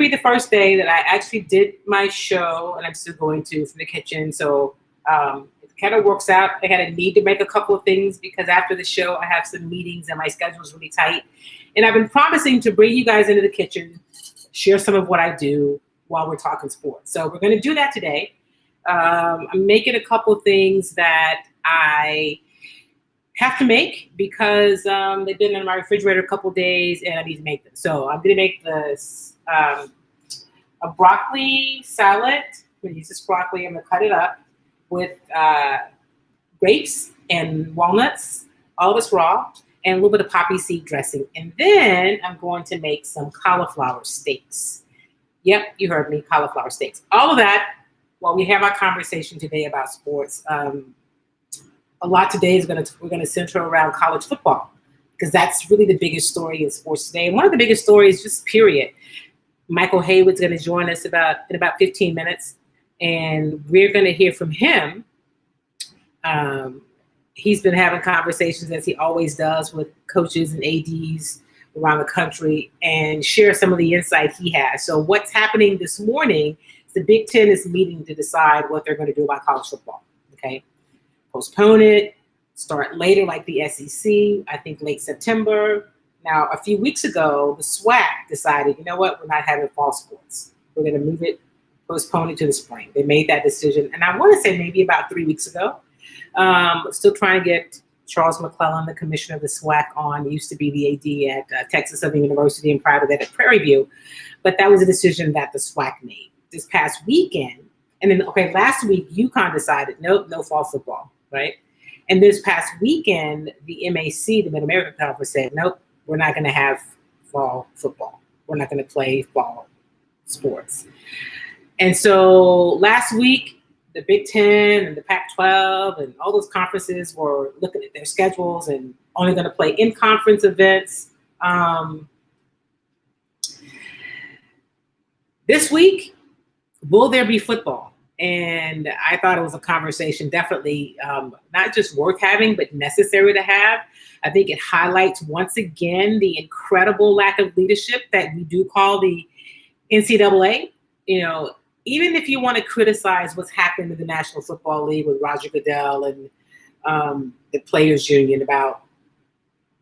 be the first day that I actually did my show, and I'm still going to from the kitchen. So it kind of works out. I had a need to make a couple of things because after the show, I have some meetings and my schedule is really tight. And I've been promising to bring you guys into the kitchen, share some of what I do while we're talking sports. So we're going to do that today. I'm making a couple of things that I have to make because they've been in my refrigerator a couple of days and I need to make them. So I'm going to make this a broccoli salad. I'm going to use this broccoli. I'm going to cut it up with grapes and walnuts, all of it's raw, and a little bit of poppy seed dressing. And then I'm going to make some cauliflower steaks. Yep, you heard me, cauliflower steaks. All of that while we have our conversation today about sports. A lot today is we're going to center around college football because that's really the biggest story in sports today. And one of the biggest stories, just period. Michael Haywood's going to join us in about 15 minutes, and we're going to hear from him. He's been having conversations, as he always does, with coaches and ADs around the country and share some of the insight he has. So what's happening this morning is the Big Ten is meeting to decide what they're going to do about college football, okay? Postpone it, start later like the SEC, I think late September. Now, a few weeks ago, the SWAC decided, you know what, we're not having fall sports. We're going to move it, postpone it to the spring. They made that decision. And I want to say maybe about 3 weeks ago. Still trying to get Charles McClellan, the commissioner of the SWAC, on. He used to be the AD at Texas Southern University and prior to that at Prairie View. But that was a decision that the SWAC made this past weekend. And then, last week, UConn decided, nope, no fall football. Right. And this past weekend, the MAC, the Mid-American Conference, said, nope, we're not going to have fall football. We're not going to play fall sports. And so last week, the Big Ten and the Pac-12 and all those conferences were looking at their schedules and only going to play in-conference events. This week, will there be football? And I thought it was a conversation definitely not just worth having, but necessary to have. I think it highlights once again the incredible lack of leadership that we do call the NCAA. You know, even if you want to criticize what's happened in the National Football League with Roger Goodell and the Players Union about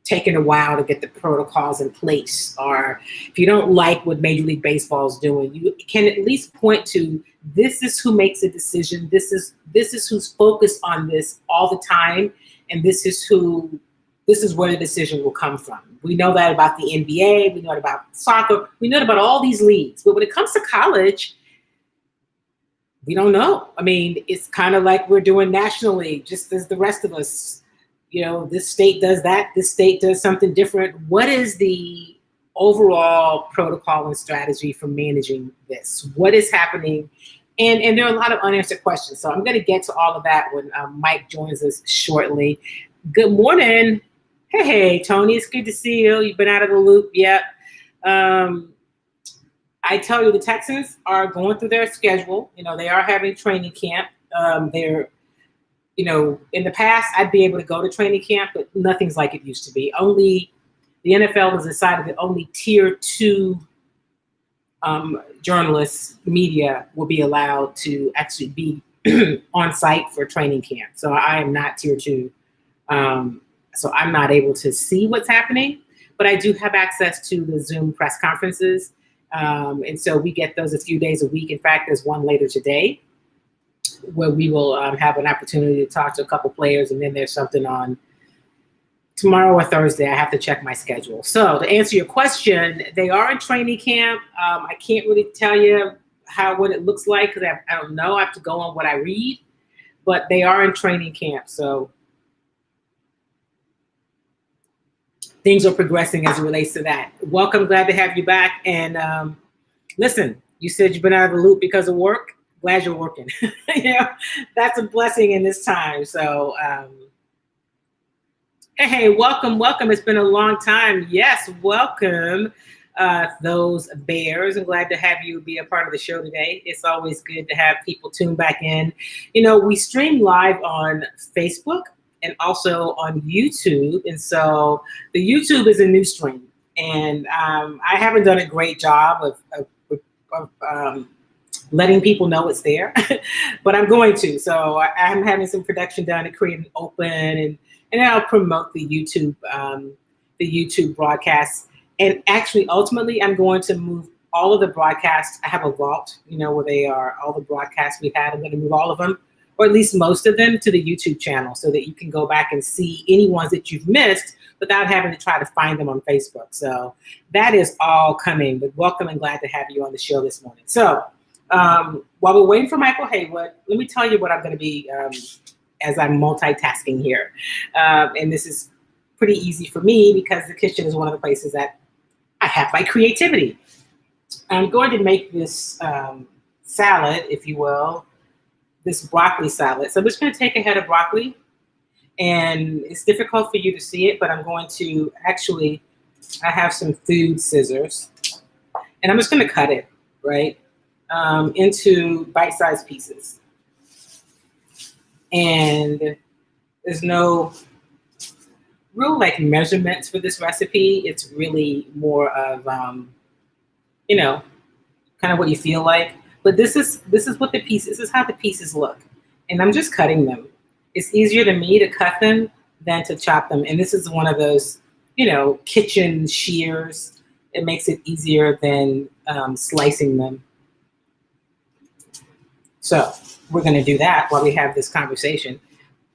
taking a while to get the protocols in place, or if you don't like what Major League Baseball is doing, you can at least point to this is who makes a decision. This is who's focused on this all the time, and this is where the decision will come from. We know that about the NBA. We know it about soccer. We know it about all these leagues. But when it comes to college, we don't know. I mean, it's kind of like we're doing National League, just as the rest of us. You know, this state does that. This state does something different. What is the overall protocol and strategy for managing this? What is happening? And there are a lot of unanswered questions. So I'm going to get to all of that when Mike joins us shortly. Good morning. Hey, Tony. It's good to see you. You've been out of the loop yet. I tell you, the Texans are going through their schedule. You know, they are having training camp. You know, in the past, I'd be able to go to training camp, but nothing's like it used to be. Only the NFL has decided that only tier 2 journalists, media, will be allowed to actually be on site for training camp. So I am not tier 2. So I'm not able to see what's happening, but I do have access to the Zoom press conferences. And so we get those a few days a week. In fact, there's one later today where we will have an opportunity to talk to a couple players, and then there's something on tomorrow or Thursday. I have to check my schedule. So to answer your question, they are in training camp. I can't really tell you what it looks like because I don't know. I have to go on what I read, but they are in training camp. So things are progressing as it relates to that. Welcome. Glad to have you back. And listen, you said you've been out of the loop because of work. Glad you're working. You know, that's a blessing in this time. So, hey, welcome. It's been a long time. Yes, welcome those Bears. I'm glad to have you be a part of the show today. It's always good to have people tune back in. You know, we stream live on Facebook and also on YouTube. And so the YouTube is a new stream. And I haven't done a great job of letting people know it's there, but I'm going to. So I'm having some production done to create an open, and then I'll promote the YouTube broadcasts. And actually, ultimately, I'm going to move all of the broadcasts. I have a vault, where they are, all the broadcasts we've had. I'm going to move all of them, or at least most of them, to the YouTube channel so that you can go back and see any ones that you've missed without having to try to find them on Facebook. So that is all coming. But welcome and glad to have you on the show this morning. So while we're waiting for Michael Haywood, let me tell you what I'm going to be as I'm multitasking here. And this is pretty easy for me because the kitchen is one of the places that I have my creativity. I'm going to make this salad, if you will, this broccoli salad. So I'm just going to take a head of broccoli, and it's difficult for you to see it, but I'm going to actually, I have some food scissors, and I'm just going to cut it, right, into bite-sized pieces. And there's no real measurements for this recipe. It's really more of, kind of what you feel like. But this is what this is how the pieces look. And I'm just cutting them. It's easier to me to cut them than to chop them. And this is one of those, kitchen shears. It makes it easier than slicing them. So we're going to do that while we have this conversation.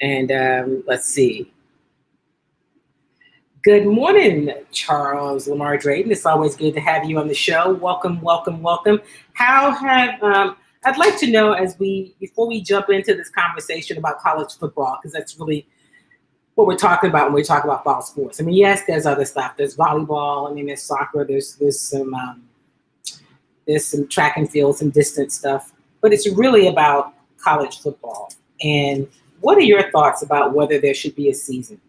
And let's see. Good morning, Charles Lamar Drayton. It's always good to have you on the show. Welcome, welcome, welcome. I'd like to know before we jump into this conversation about college football, because that's really what we're talking about when we talk about fall sports. I mean, yes, there's other stuff. There's volleyball. I mean, there's soccer. There's some track and field, some distance stuff. But it's really about college football. And what are your thoughts about whether there should be a season?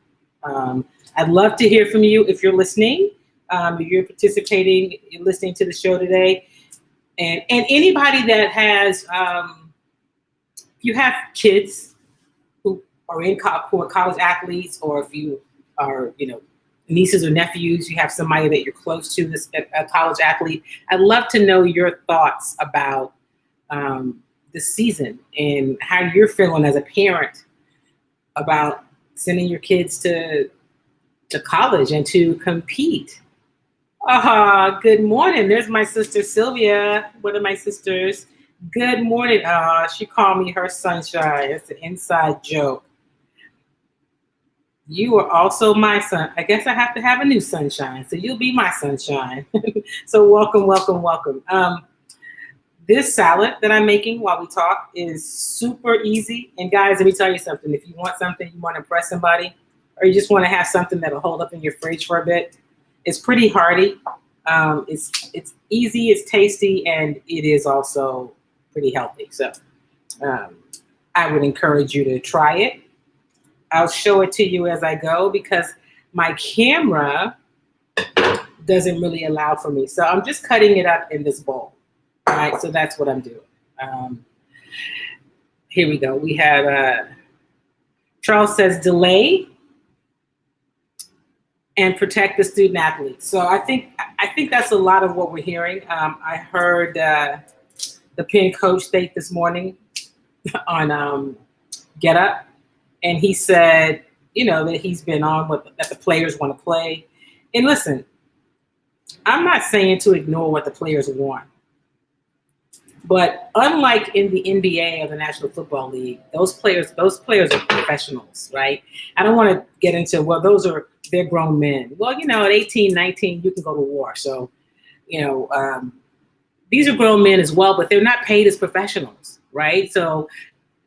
I'd love to hear from you if you're listening, if you're participating, you're listening to the show today. And anybody that has, if you have kids who are college athletes, or if you are, nieces or nephews, you have somebody that you're close to, a college athlete, I'd love to know your thoughts about the season and how you're feeling as a parent about sending your kids to college and to compete. Good morning. There's my sister Sylvia, one of my sisters. Good morning. She called me her sunshine. It's an inside joke. You are also my son. I guess I have to have a new sunshine, so you'll be my sunshine. So welcome, welcome, welcome. This salad that I'm making while we talk is super easy. And guys, let me tell you something. If you want something, you want to impress somebody, or you just want to have something that'll hold up in your fridge for a bit, it's pretty hearty. It's easy, it's tasty, and it is also pretty healthy. So I would encourage you to try it. I'll show it to you as I go because my camera doesn't really allow for me. So I'm just cutting it up in this bowl. All right, so that's what I'm doing. Here we go. We have Charles says delay and protect the student athletes. So I think that's a lot of what we're hearing. I heard the Penn coach state this morning on Get Up, and he said, that he's been on that the players want to play. And listen, I'm not saying to ignore what the players want. But unlike in the NBA or the National Football League, those players are professionals, right? I don't want to get into, they're grown men. Well, at 18, 19, you can go to war. So, these are grown men as well, but they're not paid as professionals, right? So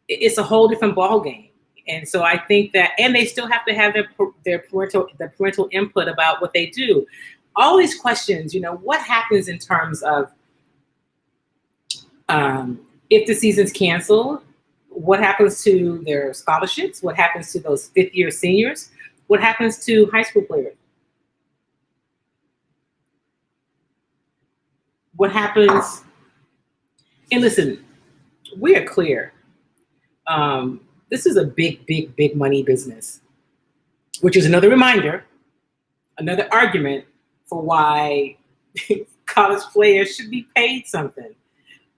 it's a whole different ball game. And so I think that, and they still have to have their parental input about what they do. All these questions, what happens in terms of, if the season's canceled, what happens to their scholarships? What happens to those fifth-year seniors? What happens to high school players? What happens? And listen, we are clear. This is a big, big, big money business, which is another reminder, another argument for why college players should be paid something,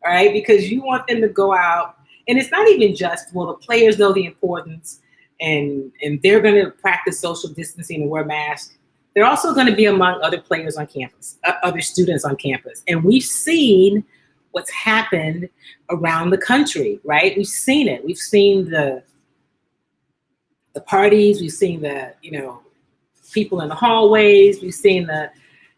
all right? Because you want them to go out, and it's not even just, well, the players know the importance, and they're going to practice social distancing and wear masks. They're also going to be among other players on campus, other students on campus. And we've seen what's happened around the country, right? We've seen it. We've seen the parties. We've seen the, people in the hallways. We've seen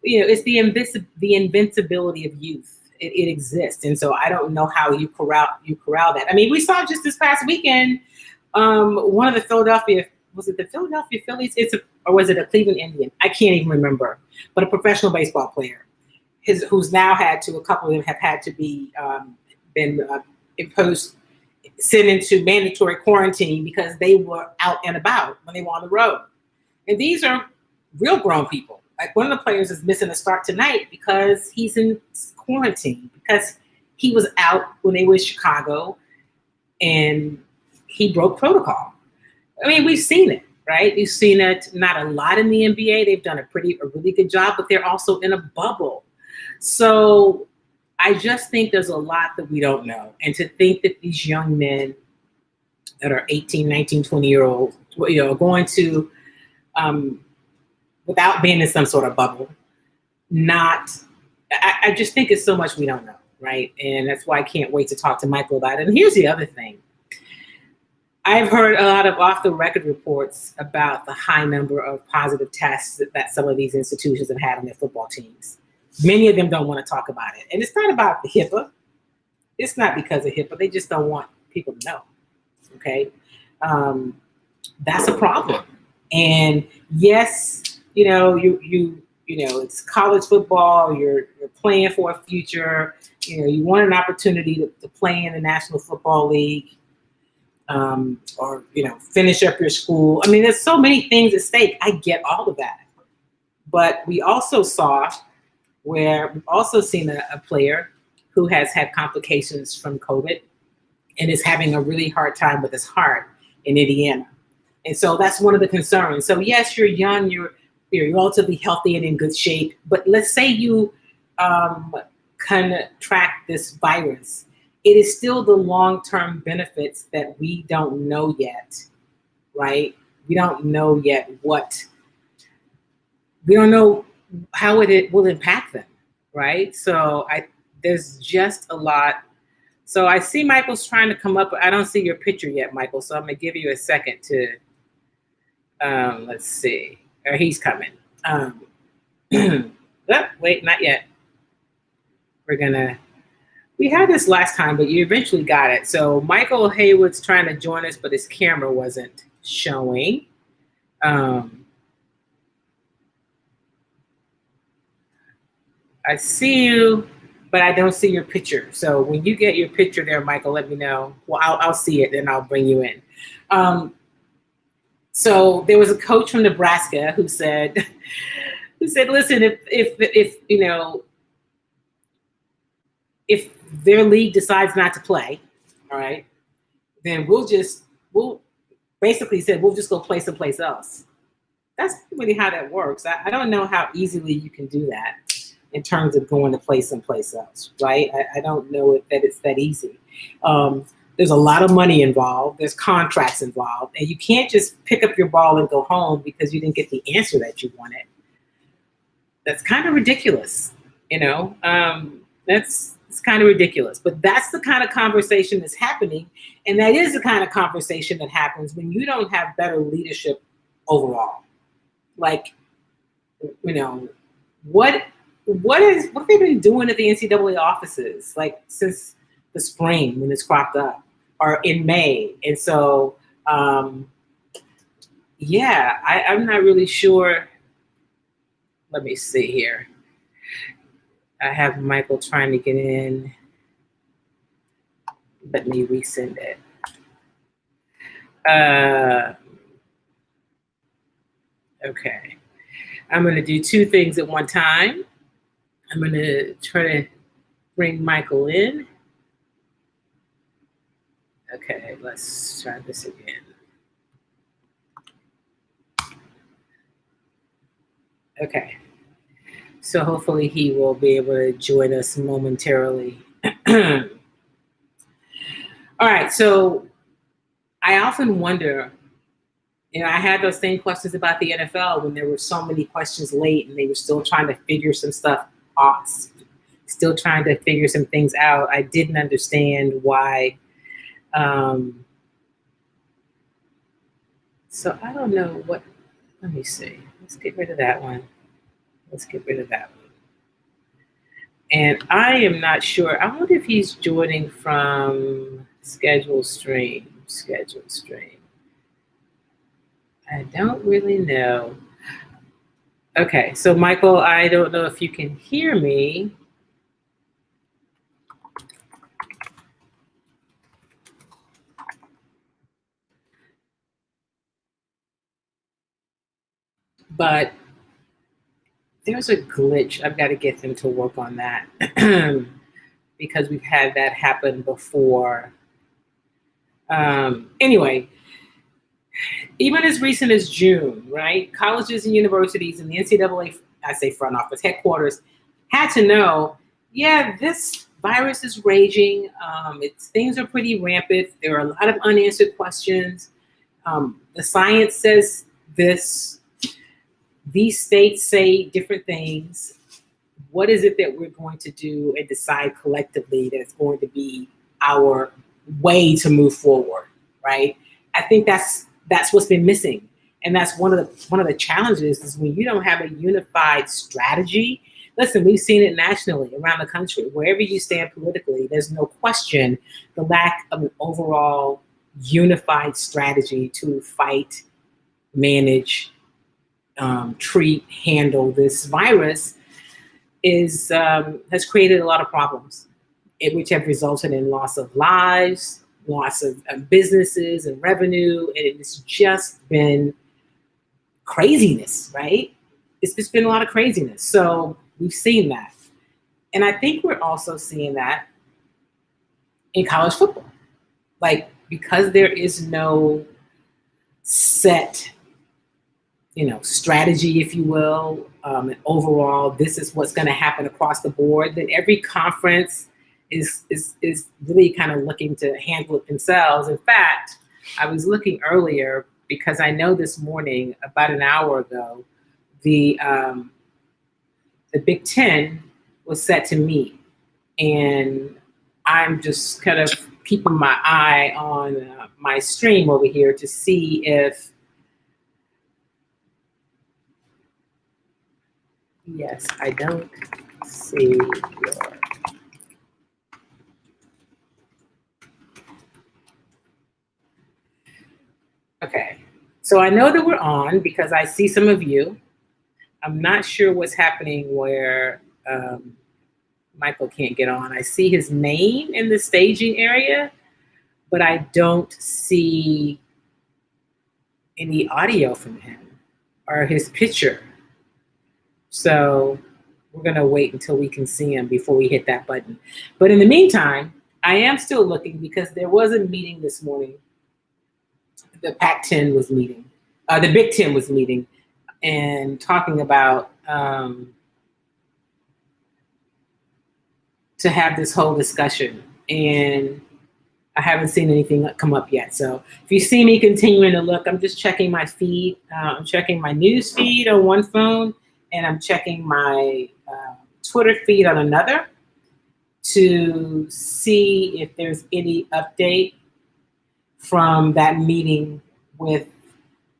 it's the invincibility of youth. It exists. And so I don't know how you corral that. I mean, we saw just this past weekend, one of the Philadelphia Phillies? Or was it a Cleveland Indian? I can't even remember. But a professional baseball player, who's now a couple of them have had to be sent into mandatory quarantine because they were out and about when they were on the road. And these are real grown people. Like, one of the players is missing a start tonight because he's in quarantine, because he was out when they were in Chicago and he broke protocol. I mean, we've seen it, right? We've seen it, not a lot in the NBA. They've done a really good job, but they're also in a bubble. So I just think there's a lot that we don't know. And to think that these young men that are 18, 19, 20-year-olds, going to, without being in some sort of bubble, I just think it's so much we don't know, right? And that's why I can't wait to talk to Michael about it. And here's the other thing. I've heard a lot of off-the-record reports about the high number of positive tests that some of these institutions have had on their football teams. Many of them don't want to talk about it. And it's not about the HIPAA. It's not because of HIPAA. They just don't want people to know, okay? That's a problem. And yes, it's college football. You're playing for a future. You want an opportunity to play in the National Football League. Or finish up your school. I mean, there's so many things at stake. I get all of that. But we've also seen a player who has had complications from COVID and is having a really hard time with his heart in Indiana. And so that's one of the concerns. So yes, you're young, you're relatively healthy and in good shape, but let's say you contract this virus. It is still the long-term benefits that we don't know yet, right? We don't know yet we don't know how it will impact them, right? So there's just a lot. So I see Michael's trying to come up. I don't see your picture yet, Michael. So I'm gonna give you a second to, let's see, or he's coming. Wait, not yet. We had this last time, but you eventually got it. So Michael Haywood's trying to join us, but his camera wasn't showing. I see you, but I don't see your picture. So when you get your picture there, Michael, let me know. Well, I'll see it, then I'll bring you in. So there was a coach from Nebraska who said, listen, if their league decides not to play, all right, then we'll basically said, we'll just go play someplace else. That's really how that works. I don't know how easily you can do that in terms of going to play someplace else, right? I don't know that it's that easy. There's a lot of money involved. There's contracts involved. And you can't just pick up your ball and go home because you didn't get the answer that you wanted. That's kind of ridiculous, It's kind of ridiculous, but that's the kind of conversation that's happening. And that is the kind of conversation that happens when you don't have better leadership overall. Like, what have they been doing at the NCAA offices, like since the spring when this cropped up, or in May? And so, I'm not really sure. Let me see here. I have Michael trying to get in. Let me resend it. Okay. I'm going to do two things at one time. I'm going to try to bring Michael in. Okay, let's try this again. Okay. So hopefully he will be able to join us momentarily. All right, so I often wonder, I had those same questions about the NFL when there were so many questions late and they were still trying to figure some stuff out, still trying to figure some things out. I didn't understand why. So I don't know what, let me see. Let's get rid of that one. And I am not sure. I wonder if he's joining from schedule stream. I don't really know. Okay, so Michael, I don't know if you can hear me. But there's a glitch. I've got to get them to work on that because we've had that happen before. Anyway, even as recent as June, right? Colleges and universities and the NCAA, I say front office, headquarters, had to know, yeah, this virus is raging. Things are pretty rampant. There are a lot of unanswered questions. The science says this. These states say different things. What is it that we're going to do and decide collectively that's going to be our way to move forward, right? I think that's what's been missing. And that's one of the challenges is when you don't have a unified strategy. Listen, we've seen it nationally around the country. Wherever you stand politically, there's no question the lack of an overall unified strategy to fight, manage, treat, handle this virus has created a lot of problems, which have resulted in loss of lives, loss of businesses and revenue, and it's just been craziness, right? It's just been a lot of craziness. So we've seen that. And I think we're also seeing that in college football. Like, because there is no set strategy, if you will, and overall, this is what's going to happen across the board, then every conference is really kind of looking to handle it themselves. In fact, I was looking earlier because I know this morning, about an hour ago, the Big Ten was set to meet, and I'm just kind of keeping my eye on my stream over here to see if. Yes, I don't see your. Okay, so I know that we're on because I see some of you. I'm not sure what's happening where Michael can't get on. I see his name in the staging area, but I don't see any audio from him or his picture. So we're going to wait until we can see him before we hit that button. But in the meantime, I am still looking because there was a meeting this morning. The Pac-10 was meeting. The Big Ten was meeting and talking about to have this whole discussion. And I haven't seen anything come up yet. So if you see me continuing to look, I'm just checking my feed. I'm checking my news feed on one phone, and I'm checking my Twitter feed on another to see if there's any update from that meeting with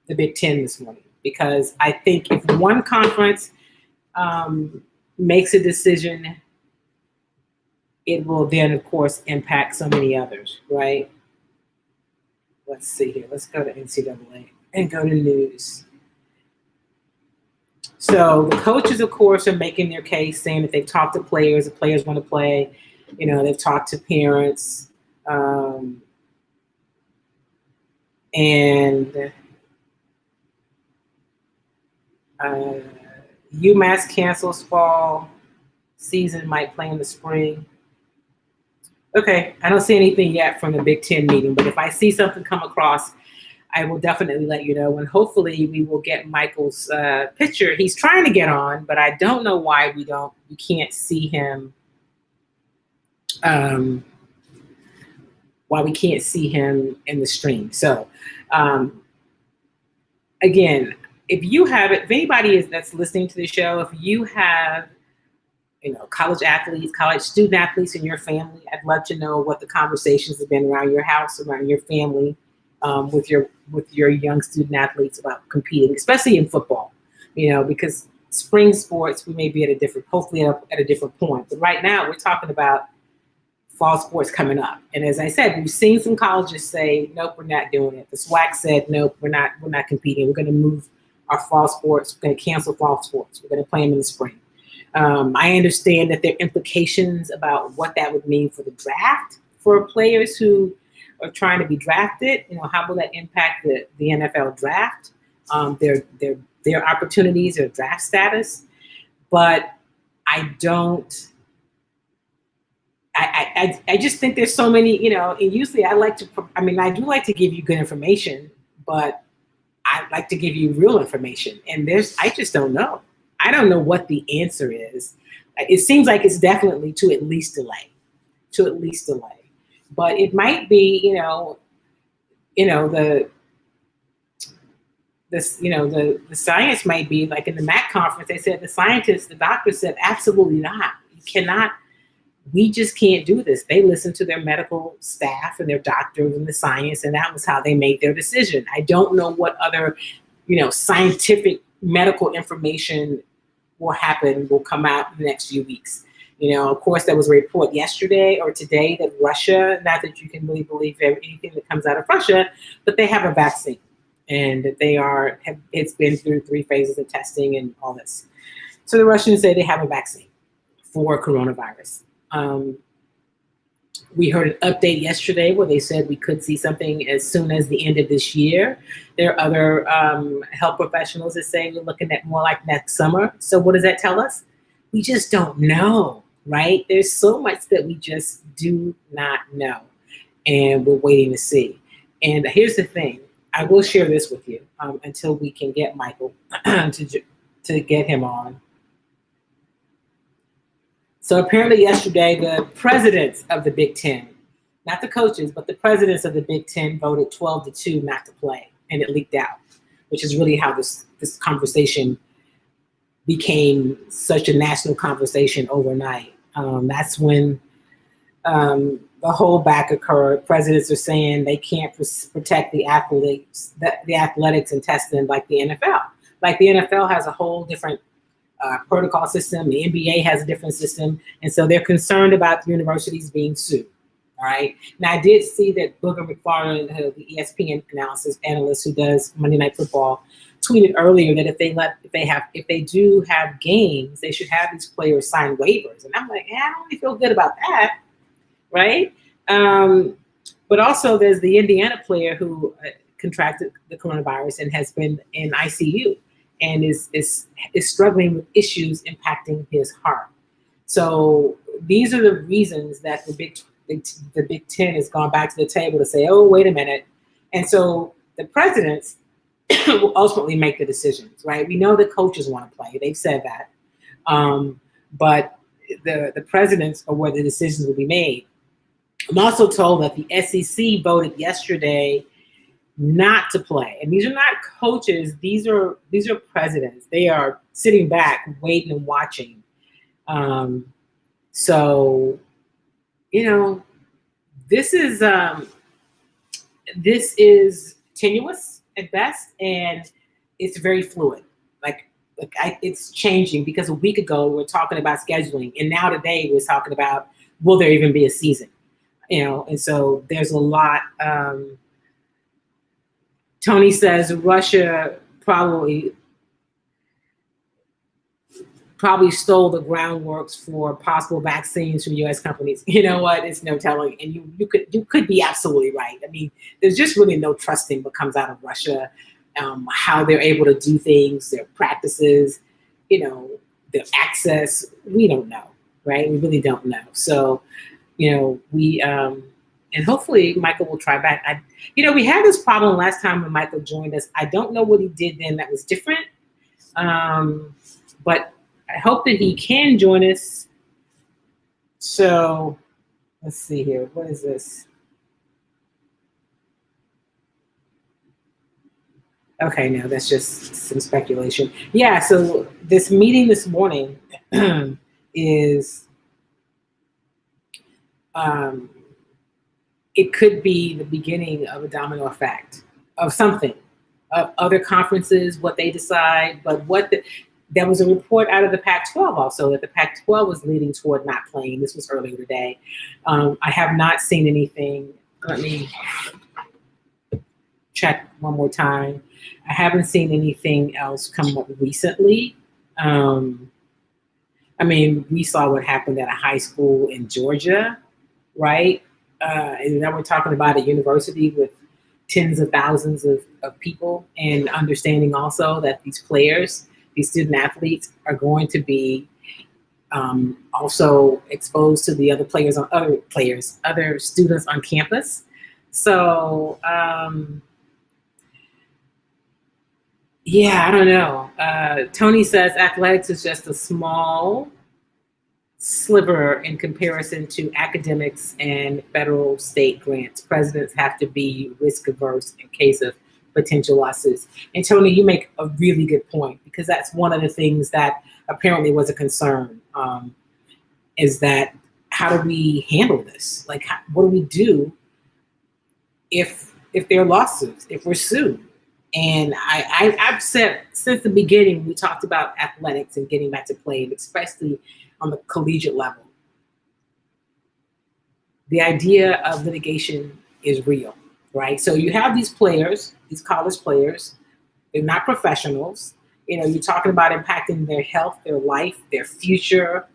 the Big Ten this morning. Because I think if one conference makes a decision, it will then, of course, impact so many others, right? Let's see here. Let's go to NCAA and go to news. So the coaches, of course, are making their case, saying that they've talked to players, the players want to play. They've talked to parents. And UMass cancels fall season, might play in the spring. Okay, I don't see anything yet from the Big Ten meeting, but if I see something come across, I will definitely let you know, and hopefully we will get Michael's picture. He's trying to get on, but I don't know why we can't see him. Why we can't see him in the stream. So, again, if anybody that's listening to the show, if you have, college athletes, college student athletes in your family, I'd love to know what the conversations have been around your house, around your family, with your young student athletes about competing, especially in football, because spring sports, we may be hopefully at a different point. But right now we're talking about fall sports coming up. And as I said, we've seen some colleges say, nope, we're not doing it. The SWAC said, nope, we're not competing. We're going to move our fall sports. We're going to cancel fall sports. We're going to play them in the spring. I understand that there are implications about what that would mean for the draft for players who are trying to be drafted. How will that impact the NFL draft, their opportunities, their draft status? But I just think there's so many, and usually I do like to give you good information, but I like to give you real information. And I just don't know. I don't know what the answer is. It seems like it's definitely to at least delay. But it might be, the science might be like in the MAC conference, they said the doctors said, absolutely not. You cannot. We just can't do this. They listened to their medical staff and their doctors and the science, and that was how they made their decision. I don't know what other, scientific medical information will come out in the next few weeks. Of course, there was a report yesterday or today that Russia, not that you can really believe anything that comes out of Russia, but they have a vaccine, and that it's been through 3 phases of testing and all this. So the Russians say they have a vaccine for coronavirus. We heard an update yesterday where they said we could see something as soon as the end of this year. There are other health professionals that say we're looking at more like next summer. So what does that tell us? We just don't know, right? There's so much that we just do not know, and we're waiting to see. And here's the thing. I will share this with you until we can get Michael to get him on. So apparently yesterday, the presidents of the Big Ten, not the coaches, but the presidents of the Big Ten voted 12-2 not to play, and it leaked out, which is really how this conversation became such a national conversation overnight. That's when the holdback occurred. Presidents are saying they can't protect the athletes, the athletics and testing like the NFL. Like the NFL has a whole different protocol system. The NBA has a different system. And so they're concerned about the universities being sued. All right. Now, I did see that Booger McFarland, the ESPN analyst who does Monday Night Football, tweeted earlier that if they do have games, they should have these players sign waivers. And I'm like, I don't really feel good about that. Right. But also there's the Indiana player who contracted the coronavirus and has been in ICU. And is struggling with issues impacting his heart. So these are the reasons that the Big Ten has gone back to the table to say, oh, wait a minute. And so the presidents will ultimately make the decisions, right? We know the coaches want to play. They've said that. But the presidents are where the decisions will be made. I'm also told that the SEC voted yesterday not to play. And these are not coaches, these are presidents. They are sitting back, waiting and watching. So, this is tenuous at best, and it's very fluid. It's changing, because a week ago we were talking about scheduling, and now today we're talking about, will there even be a season? And so there's a lot. Tony says Russia probably stole the groundworks for possible vaccines from U.S. companies. You know what? It's no telling. And you could be absolutely right. I mean, there's just really no trusting what comes out of Russia, how they're able to do things, their practices, their access. We don't know, right? We really don't know. So, and hopefully Michael will try back. We had this problem last time when Michael joined us. I don't know what he did then that was different, but I hope that he can join us. So let's see here. What is this? Okay, no, that's just some speculation. Yeah, so this meeting this morning is, it could be the beginning of a domino effect of something, of other conferences, what they decide, but there was a report out of the Pac-12 also that the Pac-12 was leading toward not playing. This was earlier today. I have not seen anything. Let me check one more time. I haven't seen anything else come up recently. We saw what happened at a high school in Georgia, right? And now we're talking about a university with tens of thousands of people, and understanding also that these players, these student athletes, are going to be also exposed to the other students on campus. So, yeah, I don't know. Tony says athletics is just a small sliver in comparison to academics and federal state grants. Presidents have to be risk averse in case of potential losses. And Tony, you make a really good point, because that's one of the things that apparently was a concern, is that how do we handle this? Like, what do we do if there are lawsuits, if we're sued? And I've said since the beginning, we talked about athletics and getting back to play, especially on the collegiate level. The idea of litigation is real, right? So you have these players, these college players, they're not professionals. You're talking about impacting their health, their life, their future.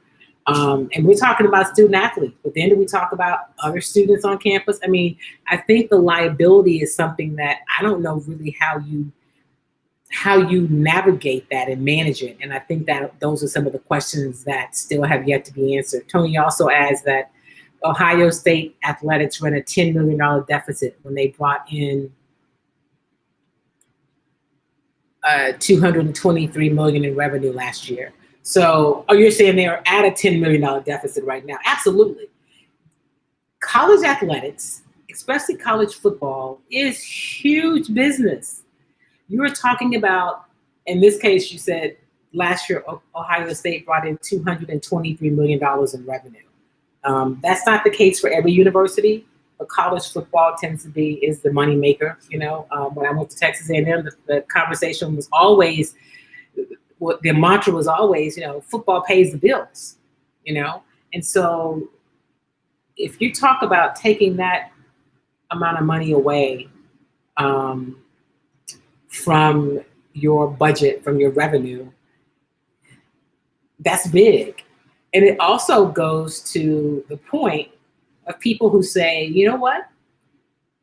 And we're talking about student athletes, but then do we talk about other students on campus? I think the liability is something that I don't know really how you navigate that and manage it. And I think that those are some of the questions that still have yet to be answered. Tony also adds that Ohio State athletics ran a $10 million deficit when they brought in $223 million in revenue last year. So, you're saying they're at a $10 million deficit right now? Absolutely. College athletics, especially college football, is huge business. You were talking about, in this case, you said last year Ohio State brought in $223 million in revenue. That's not the case for every university, but college football is the money maker. When I went to Texas A&M, the conversation was always, their mantra was always, football pays the bills, And so if you talk about taking that amount of money away from your budget, from your revenue, that's big. And it also goes to the point of people who say, you know what?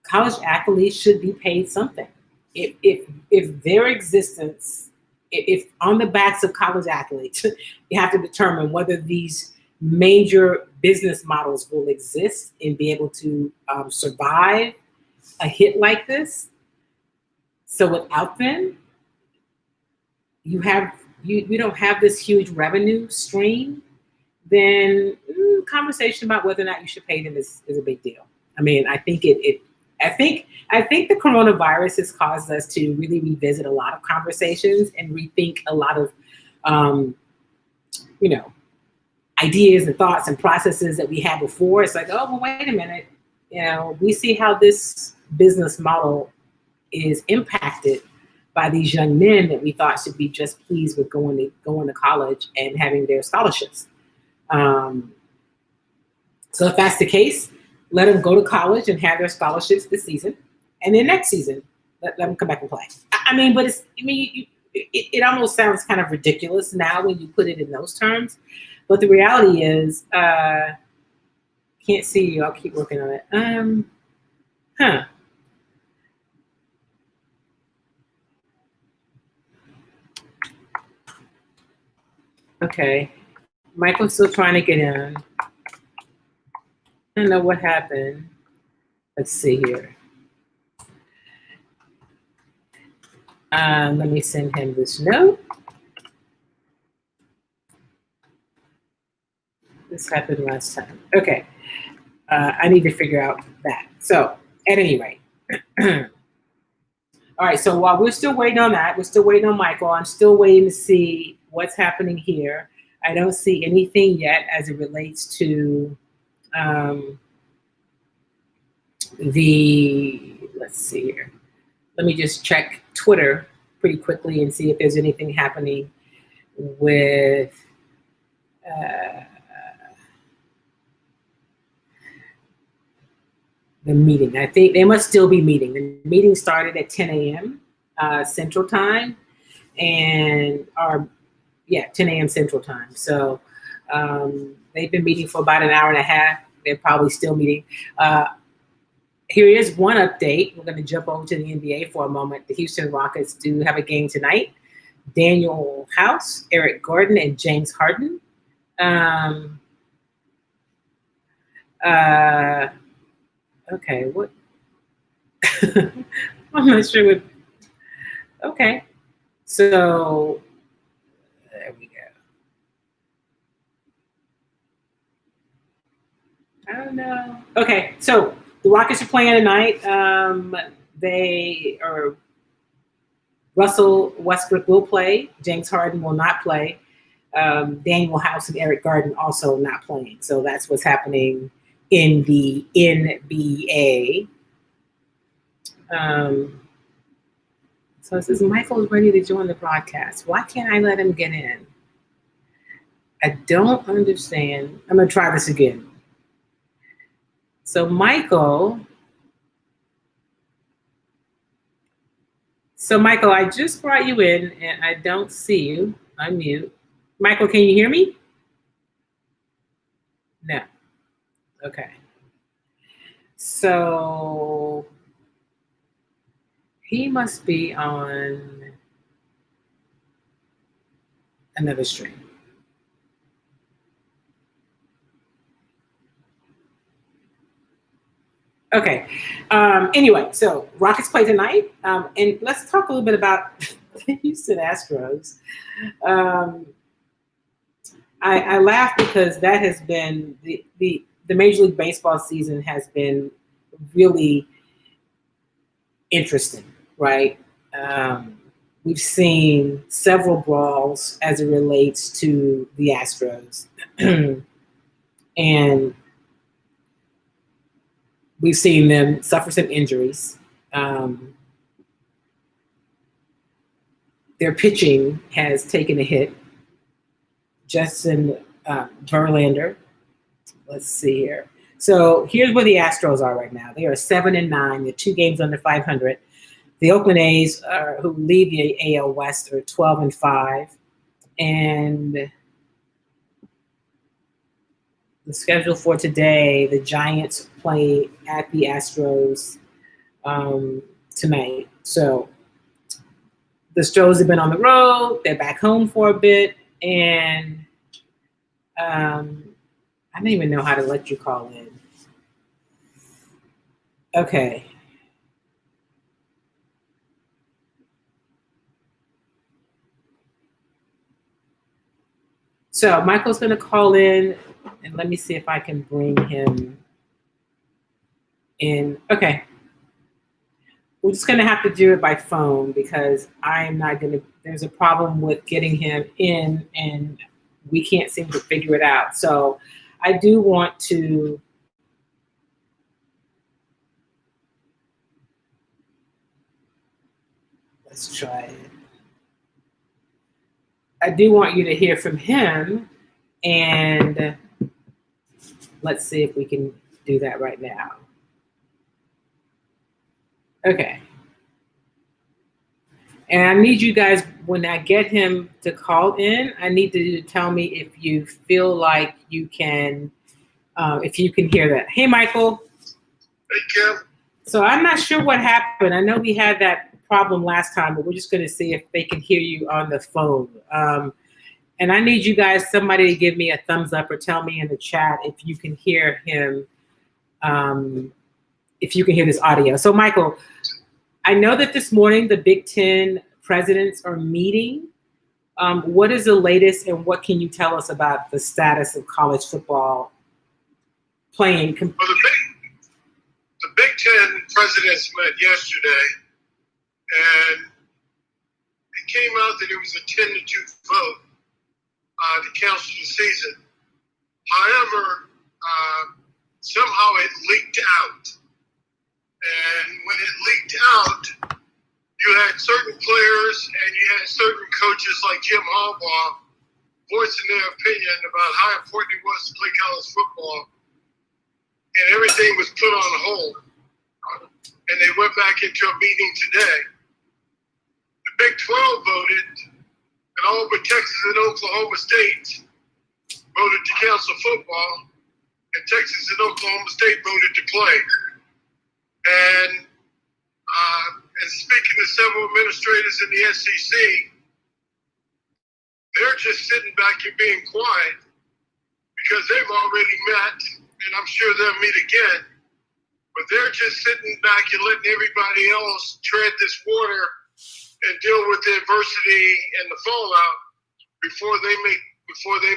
College athletes should be paid something. If their existence, if on the backs of college athletes, you have to determine whether these major business models will exist and be able to survive a hit like this. So without them, you don't have this huge revenue stream, then conversation about whether or not you should pay them is a big deal. I think I think the coronavirus has caused us to really revisit a lot of conversations and rethink a lot of, ideas and thoughts and processes that we had before. It's like, oh, well, wait a minute. We see how this business model is impacted by these young men that we thought should be just pleased with going to college and having their scholarships. So if that's the case, let them go to college and have their scholarships this season, and then next season, let them come back and play. But it almost sounds kind of ridiculous now when you put it in those terms. But the reality is, can't see you. I'll keep working on it. Okay. Michael's still trying to get in. I don't know what happened. Let's see here. Let me send him this note. This happened last time. Okay. I need to figure out that. So at any rate. All right, so while we're still waiting on that, we're still waiting on Michael. I'm still waiting to see what's happening here. I don't see anything yet as it relates to let's see here. Let me just check Twitter pretty quickly and see if there's anything happening with the meeting. I think they must still be meeting. The meeting started at 10 a.m. Central Time, and 10 a.m. Central Time. So they've been meeting for about an hour and a half. They're probably still meeting. Here is one update. We're going to jump over to the NBA for a moment. The Houston Rockets do have a game tonight. Daniel House, Eric Gordon, and James Harden. Okay, what? I'm not sure what. Okay, so there we go. I don't know. Okay, so the Rockets are playing tonight. Russell Westbrook will play. James Harden will not play. Daniel House and Eric Gordon also not playing. So that's what's happening in the NBA. So it says Michael is ready to join the broadcast. Why can't I let him get in? I don't understand. I'm going to try this again. So Michael, I just brought you in and I don't see you. I'm mute. Michael, can you hear me? No. Okay. So he must be on another stream. Okay. Anyway, so Rockets play tonight. And let's talk a little bit about the Houston Astros. I laugh because that has been the Major League Baseball season has been really interesting, right? We've seen several brawls as it relates to the Astros. And we've seen them suffer some injuries. Their pitching has taken a hit. Justin Verlander. Let's see here. So here's where the Astros are right now. They are 7-9. They're 2 games under 500. The Oakland A's, who lead the AL West, are 12-5. And the schedule for today, the Giants play at the Astros tonight. So the Astros have been on the road. They're back home for a bit. And I don't even know how to let you call in. Okay. So Michael's going to call in, and let me see if I can bring him in. Okay. We're just going to have to do it by phone because I'm not going to, there's a problem with getting him in, and we can't seem to figure it out. So I do want to let's try it. I do want you to hear from him, and let's see if we can do that right now. Okay. And I need you guys, when I get him to call in, I need you to tell me if you feel like you can, if you can hear that. Hey, Michael. Hey, Kim. So I'm not sure what happened. I know we had that problem last time, but we're just going to see if they can hear you on the phone. And I need you guys, somebody to give me a thumbs up or tell me in the chat if you can hear him if you can hear this audio. So Michael, I know that this morning the Big Ten presidents are meeting. What is the latest, and what can you tell us about the status of college football playing? Well, the Big Ten presidents met yesterday, and it came out that it was a 10-2 vote to cancel the season. However, somehow it leaked out. And when it leaked out, you had certain players and you had certain coaches like Jim Harbaugh voicing their opinion about how important it was to play college football. And everything was put on hold. And they went back into a meeting today. The Big 12 voted, and all but Texas and Oklahoma State voted to cancel football, and Texas and Oklahoma State voted to play. And speaking to several administrators in the SEC, they're just sitting back and being quiet because they've already met, and I'm sure they'll meet again. But they're just sitting back and letting everybody else tread this water and deal with the adversity and the fallout before they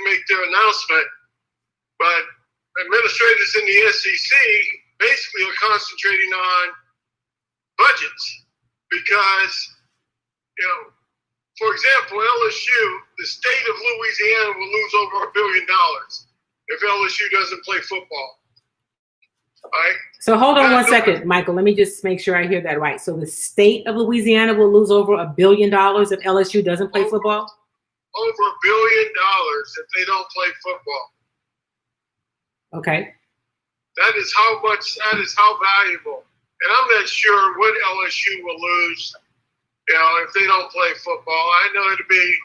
make their announcement. But administrators in the SEC basically are concentrating on budgets because, for example, LSU, the state of Louisiana will lose over $1 billion if LSU doesn't play football. All right? So hold on one second, Michael. Let me just make sure I hear that right. So the state of Louisiana will lose over $1 billion if LSU doesn't play football? Over $1 billion if they don't play football. Okay. That is how valuable. And I'm not sure what LSU will lose, if they don't play football. I know it'll be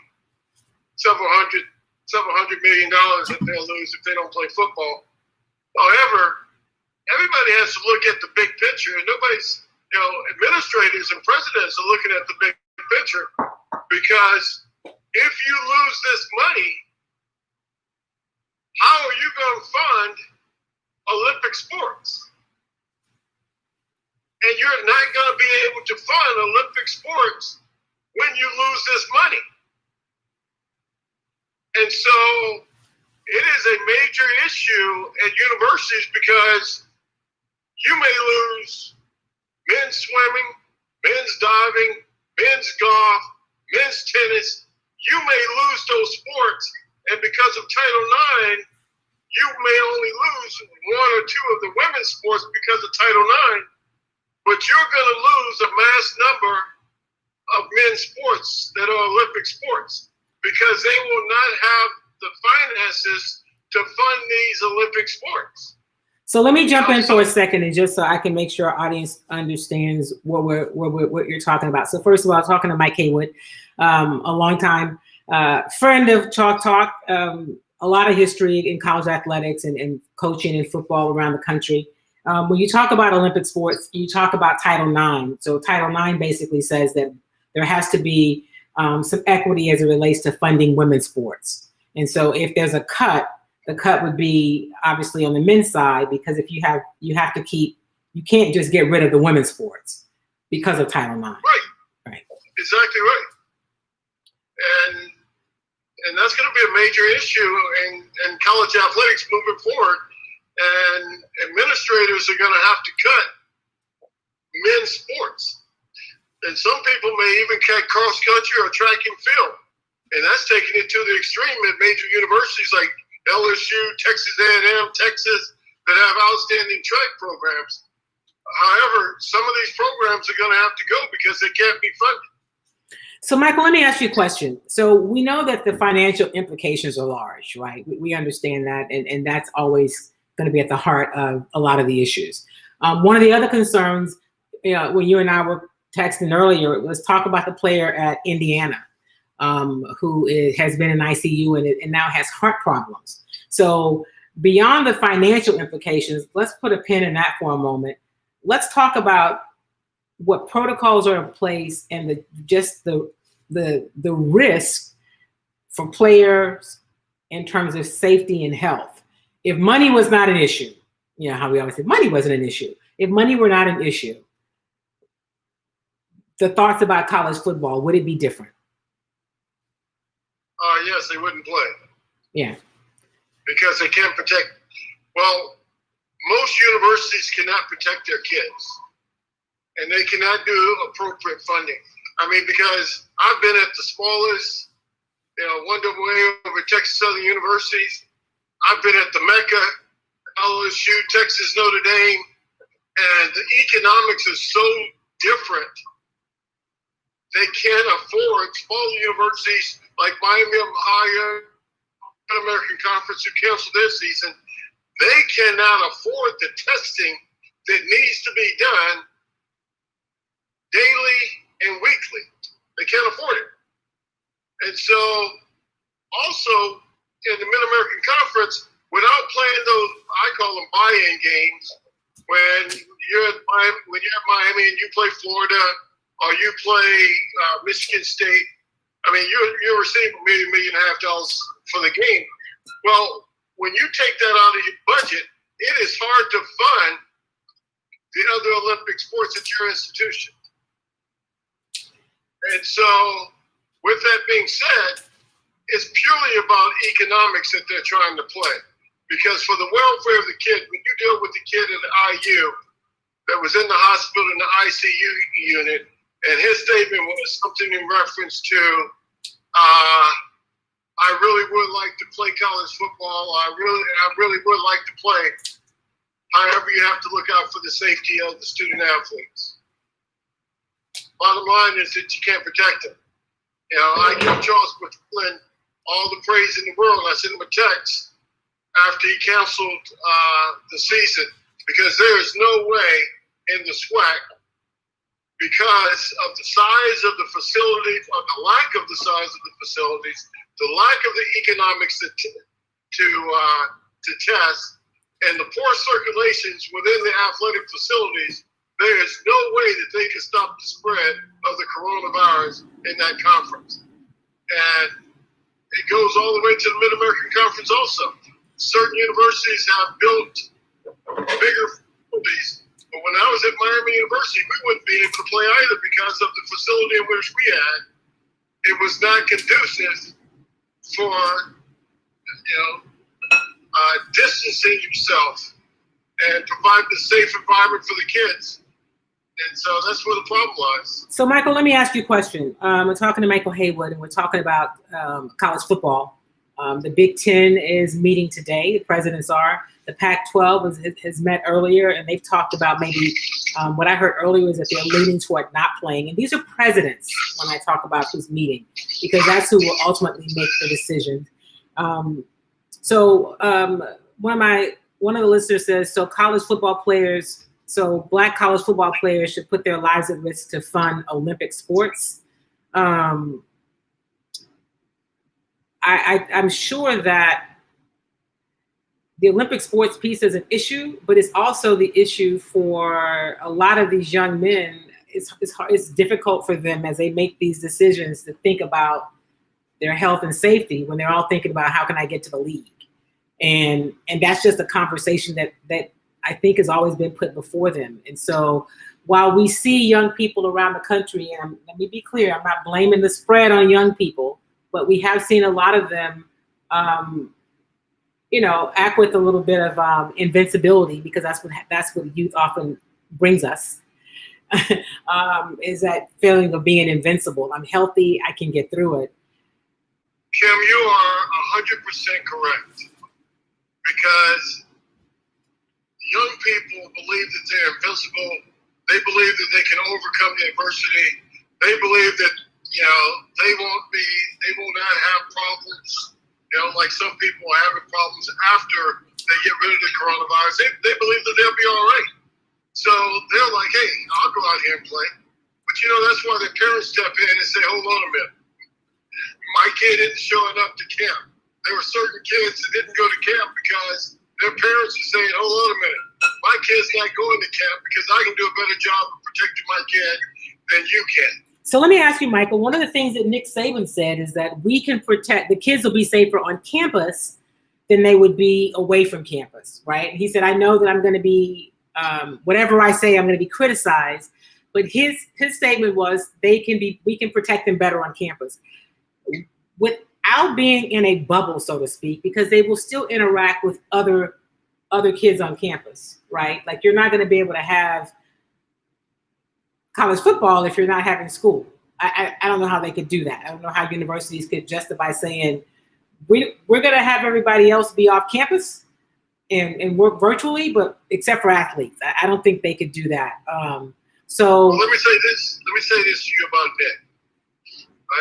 several hundred million dollars that they'll lose if they don't play football. However, everybody has to look at the big picture, and nobody's, administrators and presidents are looking at the big picture, because if you lose this money, how are you going to fund Olympic sports? And you're not going to be able to fund Olympic sports when you lose this money. And so it is a major issue at universities because you may lose men's swimming, men's diving, men's golf, men's tennis. You may lose those sports, and because of Title IX, you may only lose one or two of the women's sports because of Title IX, but you're going to lose a mass number of men's sports that are Olympic sports because they will not have the finances to fund these Olympic sports. So let me jump in for a second, and just so I can make sure our audience understands what you're talking about. So first of all, I'm talking to Mike Haywood, a longtime friend of Chalk Talk, a lot of history in college athletics and coaching and football around the country. When you talk about Olympic sports, you talk about Title IX. So Title IX basically says that there has to be some equity as it relates to funding women's sports. And so if there's a cut, the cut would be obviously on the men's side, because if you can't just get rid of the women's sports because of Title IX. Right. Exactly right. And that's going to be a major issue in college athletics moving forward. And administrators are going to have to cut men's sports. And some people may even cut cross country or track and field. And that's taking it to the extreme at major universities like LSU, Texas A&M, Texas, that have outstanding track programs. However, some of these programs are going to have to go because they can't be funded. So, Michael, let me ask you a question. So we know that the financial implications are large, right? We understand that, and that's always going to be at the heart of a lot of the issues. One of the other concerns, when you and I were texting earlier, was talk about the player at Indiana who has been in ICU and now has heart problems. So beyond the financial implications, let's put a pin in that for a moment. Let's talk about what protocols are in place and the risk for players in terms of safety and health. If money was not an issue, you know, how we always say money wasn't an issue. If money were not an issue, the thoughts about college football, would it be different? Yes, they wouldn't play. Yeah. Because they can't protect. Well, most universities cannot protect their kids, and they cannot do appropriate funding. I mean, because I've been at the smallest, you know, 1AA over Texas Southern universities. I've been at the Mecca, LSU, Texas, Notre Dame, and the economics is so different. They can't afford smaller universities like Miami of Ohio, American Conference, who canceled their season. They cannot afford the testing that needs to be done daily and weekly. They can't afford it. And so also in the Mid-American Conference, without playing those, I call them buy-in games, when you're at Miami and you play Florida or you play Michigan State, I mean, you're receiving $1.5 million for the game. Well, when you take that out of your budget, it is hard to fund the other Olympic sports at your institution. And so, with that being said, it's purely about economics that they're trying to play. Because for the welfare of the kid, when you deal with the kid in the IU that was in the hospital in the ICU unit, and his statement was something in reference to, I really would like to play college football. I really would like to play. However, you have to look out for the safety of the student athletes. Bottom line is that you can't protect them. You know, I give Charles McClellan all the praise in the world. I sent him a text after he canceled the season, because there is no way in the SWAC, because of the size of the facility, or the lack of the size of the facilities, the lack of the economics to test, and the poor circulations within the athletic facilities, there is no way that they can stop the spread of the coronavirus in that conference. And it goes all the way to the Mid-American Conference also. Certain universities have built bigger facilities, but when I was at Miami University, we wouldn't be able to play either because of the facility in which we had. It was not conducive for, distancing yourself and provide the safe environment for the kids. And so that's where the problem lies. So, Michael, let me ask you a question. We're talking to Michael Haywood, and we're talking about college football. The Big Ten is meeting today. The presidents are. The Pac-12 has met earlier, and they've talked about maybe what I heard earlier is that they're leaning toward not playing. And these are presidents when I talk about this meeting, because that's who will ultimately make the decision. One of the listeners says, so Black college football players should put their lives at risk to fund Olympic sports. I'm sure that the Olympic sports piece is an issue, but it's also the issue for a lot of these young men. It's difficult for them as they make these decisions to think about their health and safety when they're all thinking about how can I get to the league. And that's just a conversation that I think has always been put before them. And so while we see young people around the country, and let me be clear, I'm not blaming the spread on young people, but we have seen a lot of them, act with a little bit of invincibility, because that's what youth often brings us, is that feeling of being invincible. I'm healthy, I can get through it. Kim, you are 100% correct, because young people believe that they're invincible. They believe that they can overcome the adversity. They believe that, they will not have problems. Like some people are having problems after they get rid of the coronavirus. They believe that they'll be all right. So they're like, hey, I'll go out here and play. But that's why their parents step in and say, hold on a minute. My kid isn't showing up to camp. There were certain kids that didn't go to camp because their parents are saying, hold on a minute. My kid's not going to camp because I can do a better job of protecting my kid than you can. So let me ask you, Michael, one of the things that Nick Saban said is that we can protect, the kids will be safer on campus than they would be away from campus, right? He said, I know that I'm going to be, whatever I say, I'm going to be criticized. But his statement was, we can protect them better on campus without being in a bubble, so to speak, because they will still interact with other kids on campus, right? Like, you're not going to be able to have college football if you're not having school. I don't know how they could do that. I don't know how universities could justify saying, we're going to have everybody else be off campus and work virtually, but except for athletes. I don't think they could do that. Well, let me say this to you about Nick.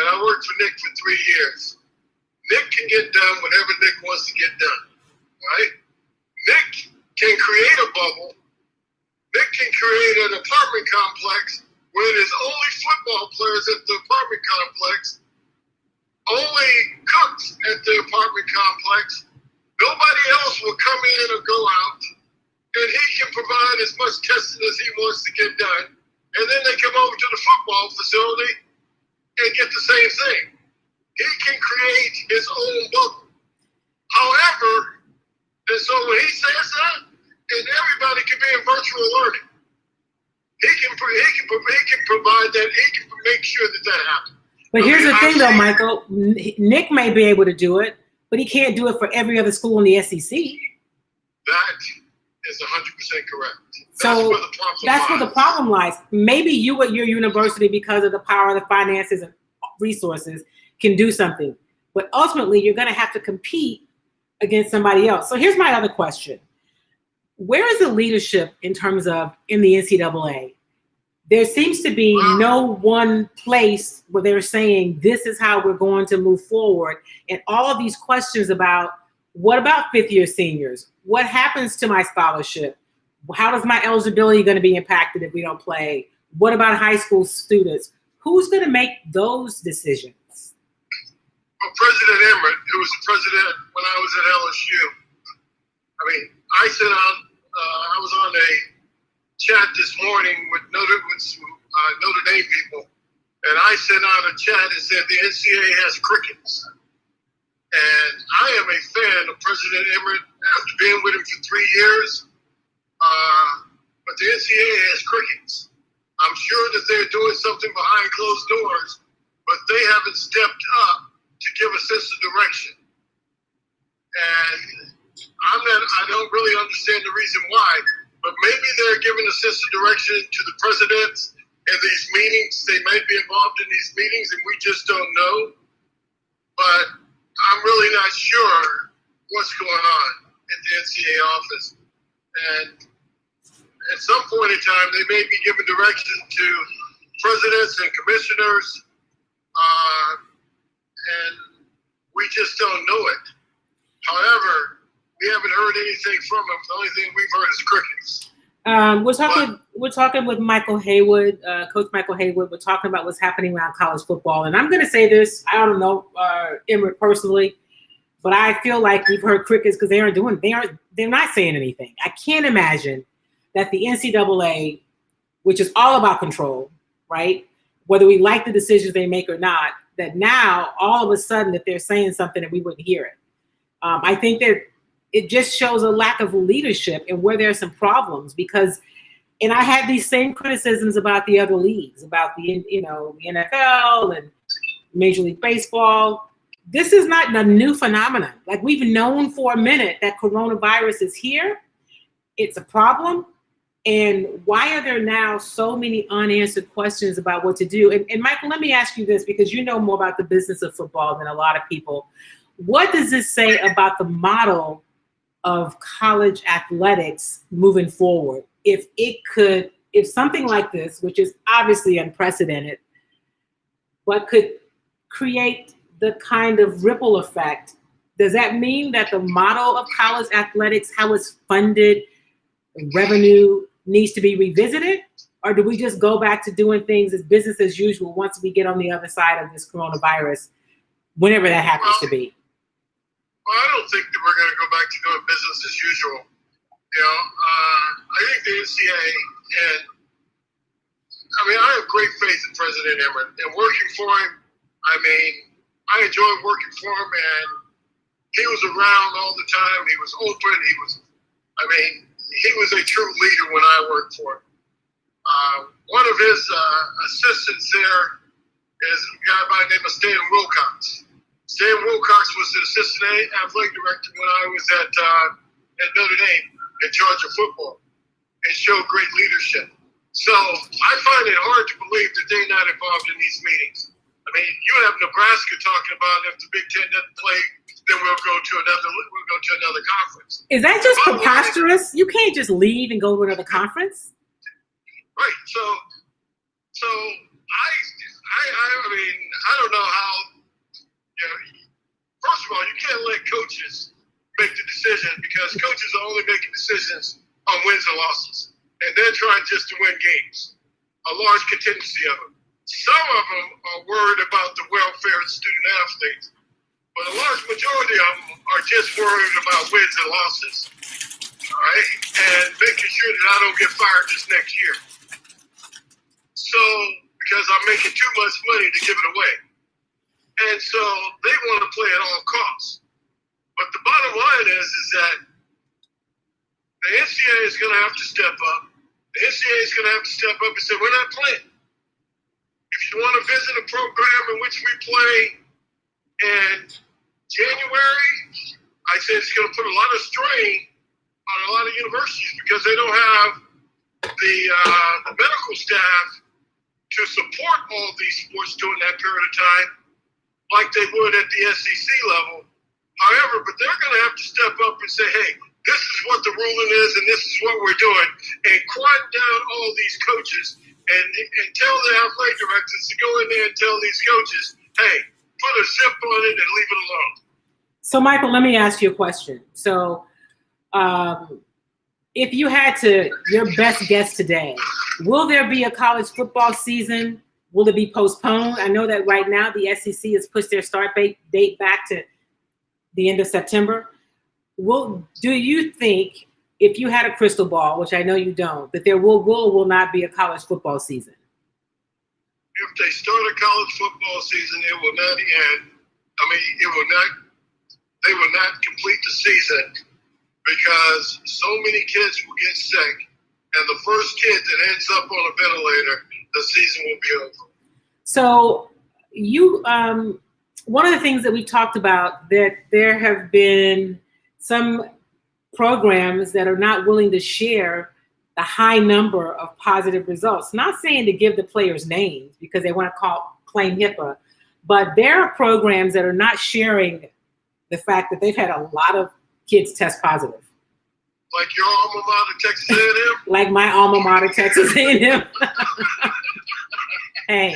I worked for Nick for 3 years. Nick can get done whatever Nick wants to get done, right? Nick can create a bubble. Nick can create an apartment complex where there's only football players at the apartment complex, only cooks at the apartment complex. Nobody else will come in or go out, and he can provide as much testing as he wants to get done. And then they come over to the football facility and get the same thing. He can create his own bubble. However, and so when he says that, and everybody can be in virtual learning, he can provide that. He can make sure that happens. But here's the thing, though, Michael. Nick may be able to do it, but he can't do it for every other school in the SEC. That is 100% correct. So that's where the problem lies. Maybe you at your university, because of the power of the finances and resources, can do something. But ultimately, you're going to have to compete against somebody else. So here's my other question. Where is the leadership in terms of in the NCAA? There seems to be no one place where they're saying this is how we're going to move forward. And all of these questions about what about fifth-year seniors? What happens to my scholarship? How is my eligibility going to be impacted if we don't play? What about high school students? Who's going to make those decisions? Well, President Emmert, who was the president when I was at LSU, I was on a chat this morning with some Notre Dame people, and I sent out a chat and said the NCAA has crickets. And I am a fan of President Emmert after being with him for 3 years, but the NCAA has crickets. I'm sure that they're doing something behind closed doors, but they haven't stepped up to give a sense of direction. And I don't really understand the reason why, but maybe they're giving a sense of direction to the presidents in these meetings. They might be involved in these meetings and we just don't know. But I'm really not sure what's going on at the NCAA office. And at some point in time, they may be giving direction to presidents and commissioners, and we just don't know it. However, we haven't heard anything from them. The only thing we've heard is crickets. We're talking with Michael Haywood, Coach Michael Haywood. We're talking about what's happening around college football. And I'm going to say this, I don't know Emmert personally, but I feel like we've heard crickets because they're not saying anything. I can't imagine that the NCAA, which is all about control, right? Whether we like the decisions they make or not, that now all of a sudden that they're saying something and we wouldn't hear it. I think that it just shows a lack of leadership and where there are some problems and I had these same criticisms about the other leagues, about the NFL and Major League Baseball. This is not a new phenomenon. Like, we've known for a minute that coronavirus is here. It's a problem. And why are there now so many unanswered questions about what to do? And Michael, let me ask you this, because you know more about the business of football than a lot of people. What does this say about the model of college athletics moving forward? If something like this, which is obviously unprecedented, but could create the kind of ripple effect, does that mean that the model of college athletics, how it's funded, revenue, needs to be revisited? Or do we just go back to doing things as business as usual once we get on the other side of this coronavirus, whenever that happens to be? Well, I don't think that we're going to go back to doing business as usual. I think the NCAA, and I have great faith in President Emmert and working for him. I enjoy working for him, and he was around all the time. He was open. He was a true leader when I worked for him. One of his assistants there is a guy by the name of Stan Wilcox. Stan Wilcox was the assistant athletic director when I was at Notre Dame in charge of football and showed great leadership. So I find it hard to believe that they're not involved in these meetings. I mean, you have Nebraska talking about if the Big Ten doesn't play, then we'll go to another conference. Is that just preposterous? You can't just leave and go to another conference. Right. So I don't know how. First of all, you can't let coaches make the decision because coaches are only making decisions on wins and losses, and they're trying just to win games. A large contingency of them. Some of them are worried about the welfare of student athletes, but a large majority of them are just worried about wins and losses. All right, and making sure that I don't get fired this next year. So, because I'm making too much money to give it away. And so they want to play at all costs. But the bottom line is that the NCAA is going to have to step up. The NCAA is going to have to step up and say, we're not playing. If you want to visit a program in which we play in January, I say it's going to put a lot of strain on a lot of universities because they don't have the medical staff to support all these sports during that period of time like they would at the SEC level. However, but they're going to have to step up and say, hey, this is what the ruling is and this is what we're doing, and quiet down all these coaches and tell the athletic directors to go in there and tell these coaches, hey, put a zip on it and leave it alone. So, Michael, let me ask you a question. So, if you had to, your best guess today, will there be a college football season? Will it be postponed? I know that right now the SEC has pushed their start date back to the end of September. Do you think, if you had a crystal ball, which I know you don't, that there will not be a college football season? If they start a college football season, it will not end. They will not complete the season because so many kids will get sick, and the first kid that ends up on a ventilator, the season will be over. So one of the things that we talked about, that there have been some programs that are not willing to share the high number of positive results. Not saying to give the players names because they want to claim HIPAA, but there are programs that are not sharing the fact that they've had a lot of kids test positive. Like your alma mater, Texas A&M? Like my alma mater, Texas A&M. Hey.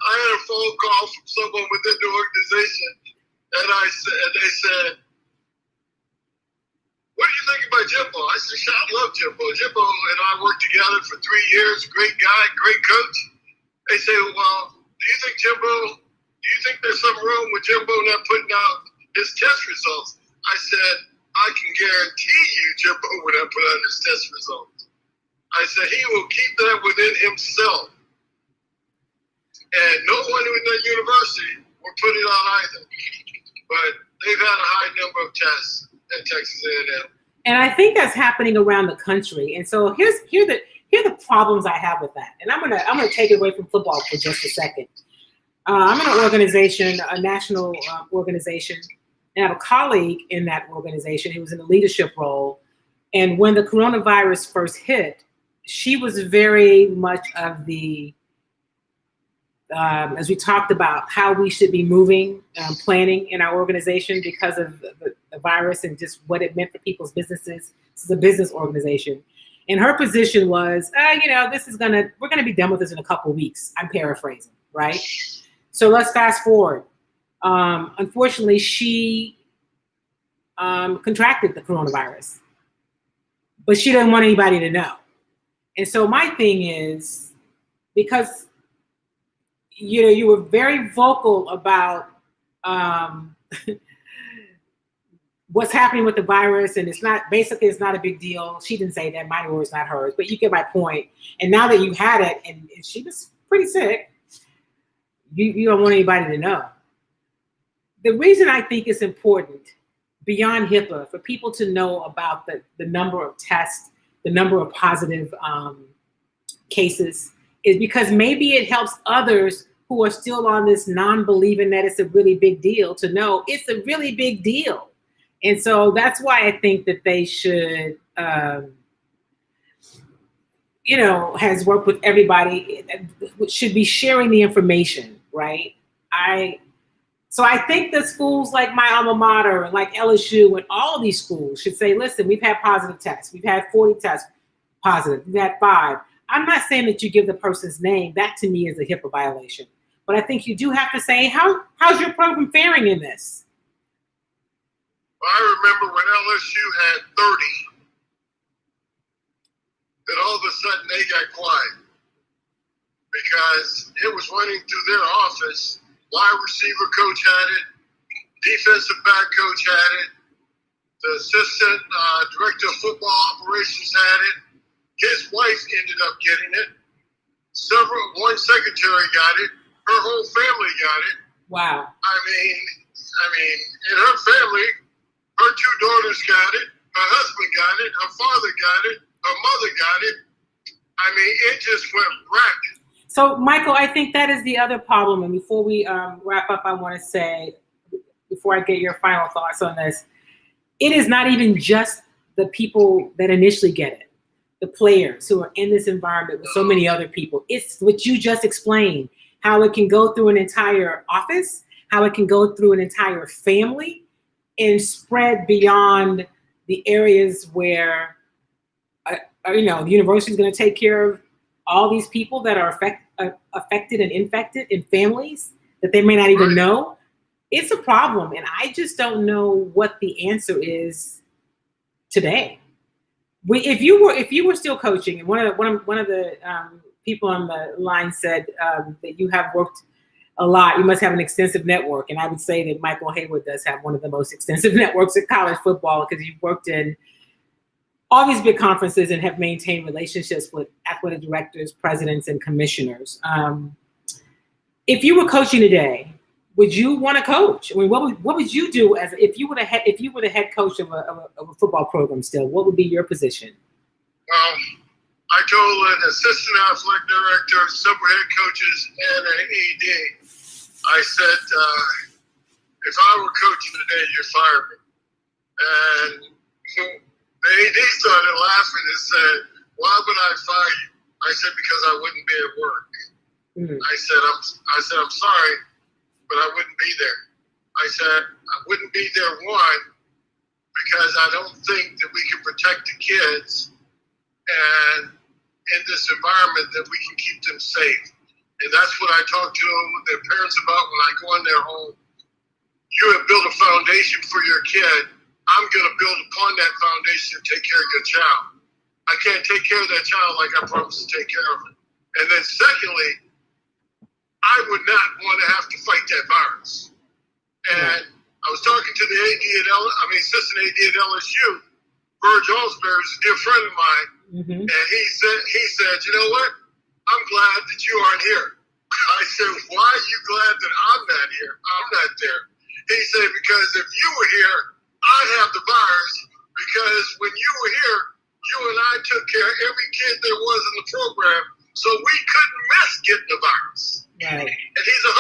I had a phone call from someone within the organization, and they said, what do you think about Jimbo? I said, I love Jimbo. Jimbo and I worked together for 3 years. Great guy, great coach. They say, well, do you think there's something wrong with Jimbo not putting out his test results? I said, I can guarantee you Jimbo would not put out his test results. I said, he will keep that within himself. And no one in that university will put it out either. But they've had a high number of tests at Texas A&M. And I think that's happening around the country. And so here are the problems I have with that. And I'm gonna take it away from football for just a second. I'm in an organization, a national organization, and I have a colleague in that organization who was in a leadership role. And when the coronavirus first hit, she was very much of the as we talked about how we should be moving, planning in our organization because of the virus and just what it meant for people's businesses. This is a business organization. And her position was, we're gonna be done with this in a couple of weeks. I'm paraphrasing, right? So let's fast forward. Unfortunately, she contracted the coronavirus, but she didn't want anybody to know. And so my thing is, because you were very vocal about what's happening with the virus, and it's not a big deal. She didn't say that, my words, not hers, but you get my point. And now that you've had it, and she was pretty sick, you don't want anybody to know. the reason I think it's important beyond HIPAA for people to know about the number of tests, the number of positive cases, is because maybe it helps others who are still on this non-believing that it's a really big deal to know it's a really big deal. And so that's why I think that they should, has worked with everybody, should be sharing the information, right? So I think that schools like my alma mater and like LSU and all of these schools should say, listen, we've had positive tests. We've had 40 tests positive. We've had 5. I'm not saying that you give the person's name. That to me is a HIPAA violation. But I think you do have to say, how's your program faring in this? Well, I remember when LSU had 30, that all of a sudden they got quiet because it was running through their office. Wide receiver coach had it, defensive back coach had it, the assistant director of football operations had it. His wife ended up getting it. One secretary got it. Her whole family got it. Wow. I mean, in her family, her 2 daughters got it. Her husband got it. Her father got it. Her mother got it. I mean, it just went rampant. So, Michael, I think that is the other problem. And before we wrap up, I want to say, before I get your final thoughts on this, it is not even just the people that initially get it, the players who are in this environment with so many other people. It's what you just explained, how it can go through an entire office, how it can go through an entire family and spread beyond the areas where, the university is going to take care of all these people that are affected and infected in families that they may not even know. It's a problem, and I just don't know what the answer is today. If you were still coaching, and one of the people on the line said that you have worked a lot, you must have an extensive network, and I would say that Michael Haywood does have one of the most extensive networks in college football because you've worked in all these big conferences and have maintained relationships with athletic directors, presidents, and commissioners. If you were coaching today, would you want to coach? I mean, what would you do if you were the head coach of a football program still? What would be your position? I told an assistant athletic director, several head coaches, and an AD. I said, if I were coaching today, you'd fire me. And the AD started laughing and said, why would I fire you? I said, because I wouldn't be at work. Mm-hmm. I said, I'm sorry, but I wouldn't be there. I said, I wouldn't be there, one, because I don't think that we can protect the kids and in this environment that we can keep them safe. And that's what I talk to their parents about when I go in their home. You have built a foundation for your kid. I'm going to build upon that foundation and take care of your child. I can't take care of that child like I promised to take care of it. And then secondly, I would not want to have to fight that virus. And I was talking to the assistant AD at LSU. Verge Allsbury is a dear friend of mine. Mm-hmm. And he said, you know what? I'm glad that you aren't here. I said, why are you glad that I'm not here? I'm not there. He said, because if you were here, I'd have the virus, because when you were here, you and I took care of every kid there was in the program, so we couldn't miss getting the virus. Right. And he's 100%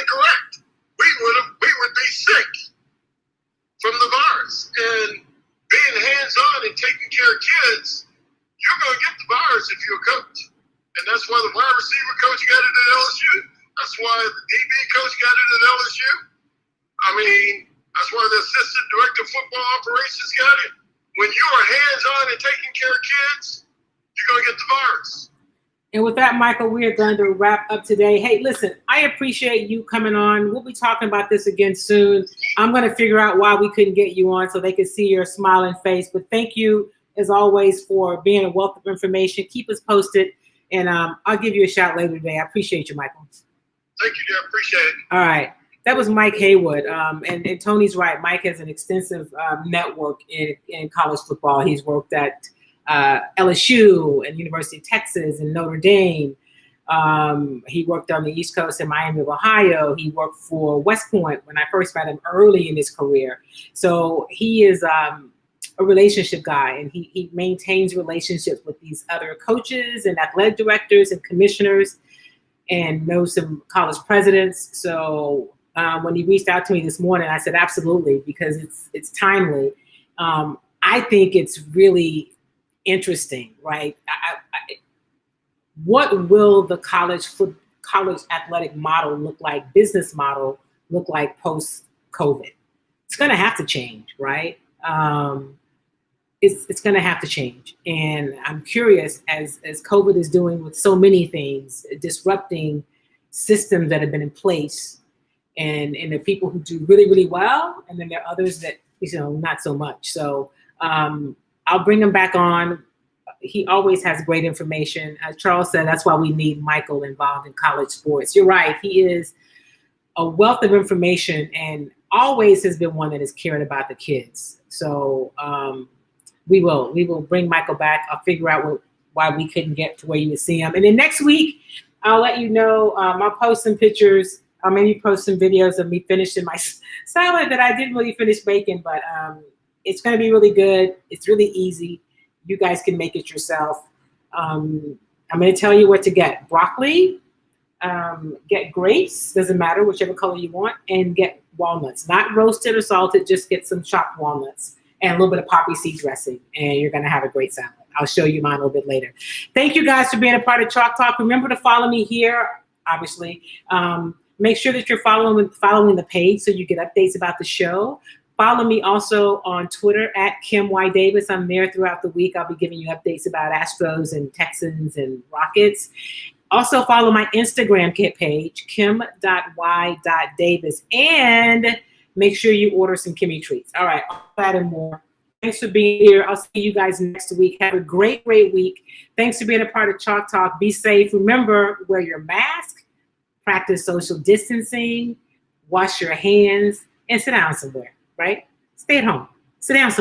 correct. We would be sick from the virus. And being hands-on and taking care of kids, you're going to get the virus if you're a coach. And that's why the wide receiver coach got it at LSU. That's why the DB coach got it at LSU. I mean, that's why the assistant director of football operations got it. When you are hands-on and taking care of kids, you're going to get the virus. And with that, Michael, we are going to wrap up today. Hey, listen, I appreciate you coming on. We'll be talking about this again soon. I'm going to figure out why we couldn't get you on so they could see your smiling face. But thank you, as always, for being a wealth of information. Keep us posted, and I'll give you a shout later today. I appreciate you, Michael. Thank you, dear. Appreciate it. All right. That was Mike Haywood. And Tony's right. Mike has an extensive network in college football. He's worked at LSU and University of Texas and Notre Dame. He worked on the East Coast in Miami of Ohio. He worked for West Point when I first met him early in his career. So he is a relationship guy, and he maintains relationships with these other coaches and athletic directors and commissioners, and knows some college presidents. So when he reached out to me this morning, I said, absolutely, because it's timely. I think it's really interesting, right? What will the college athletic model look like, business model look like post-COVID? It's going to have to change, right? It's going to have to change. And I'm curious, as COVID is doing with so many things, disrupting systems that have been in place, and there are people who do really, really well, and then there are others that, not so much. So I'll bring him back on. He always has great information. As Charles said, that's why we need Michael involved in college sports. You're right. He is a wealth of information and always has been one that is caring about the kids. So we will bring Michael back. I'll figure out why we couldn't get to where you would see him. And then next week, I'll let you know. I'll post some pictures. I'll maybe post some videos of me finishing my salad that I didn't really finish making, but it's going to be really good. It's really easy. You guys can make it yourself. I'm going to tell you what to get. Broccoli, get grapes, doesn't matter, whichever color you want, and get walnuts. Not roasted or salted, just get some chopped walnuts and a little bit of poppy seed dressing, and you're going to have a great salad. I'll show you mine a little bit later. Thank you guys for being a part of Chalk Talk. Remember to follow me here, obviously. Make sure that you're following the page so you get updates about the show. Follow me also on Twitter at Kim Y. Davis. I'm there throughout the week. I'll be giving you updates about Astros and Texans and Rockets. Also follow my Instagram page, kim.y.davis. And make sure you order some Kimmy treats. All right, all that and more. Thanks for being here. I'll see you guys next week. Have a great, great week. Thanks for being a part of Chalk Talk. Be safe. Remember, wear your mask, practice social distancing, wash your hands, and sit down somewhere. Right? Stay at home. Sit down somewhere.